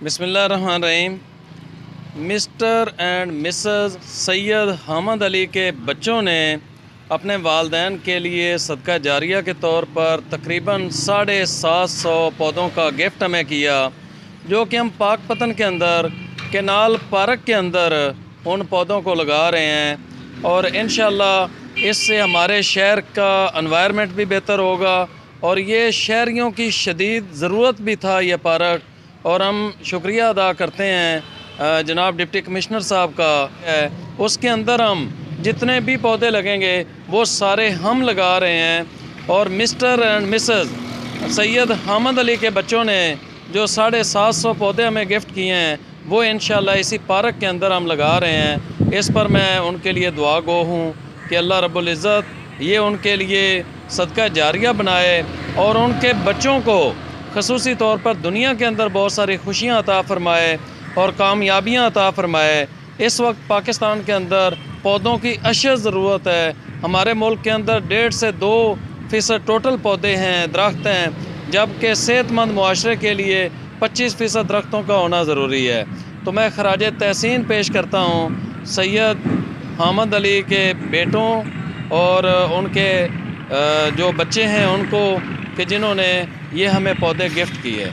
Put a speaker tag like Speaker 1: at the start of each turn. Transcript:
Speaker 1: بسم اللہ الرحمن الرحیم۔ مسٹر اینڈ مسز سید حامد علی کے بچوں نے اپنے والدین کے لیے صدقہ جاریہ کے طور پر تقریباً 750 پودوں کا گفٹ ہمیں کیا، جو کہ ہم پاکپتن کے اندر کنال پارک کے اندر ان پودوں کو لگا رہے ہیں، اور انشاءاللہ اس سے ہمارے شہر کا انوائرمنٹ بھی بہتر ہوگا، اور یہ شہریوں کی شدید ضرورت بھی تھا یہ پارک، اور ہم شکریہ ادا کرتے ہیں جناب ڈپٹی کمشنر صاحب کا۔ اس کے اندر ہم جتنے بھی پودے لگیں گے وہ سارے ہم لگا رہے ہیں، اور مسٹر اینڈ مسز سید حامد علی کے بچوں نے جو 750 پودے ہمیں گفٹ کیے ہیں وہ انشاءاللہ اسی پارک کے اندر ہم لگا رہے ہیں۔ اس پر میں ان کے لیے دعا گو ہوں کہ اللہ رب العزت یہ ان کے لیے صدقہ جاریہ بنائے، اور ان کے بچوں کو خصوصی طور پر دنیا کے اندر بہت ساری خوشیاں عطا فرمائے اور کامیابیاں عطا فرمائے۔ اس وقت پاکستان کے اندر پودوں کی اشد ضرورت ہے۔ ہمارے ملک کے اندر 1.5 سے 2% ٹوٹل پودے ہیں، درخت ہیں، جبکہ صحت مند معاشرے کے لیے 25% درختوں کا ہونا ضروری ہے۔ تو میں خراج تحسین پیش کرتا ہوں سید حامد علی کے بیٹوں اور ان کے جو بچے ہیں ان کو، کہ جنہوں نے یہ ہمیں پودے گفٹ کیے۔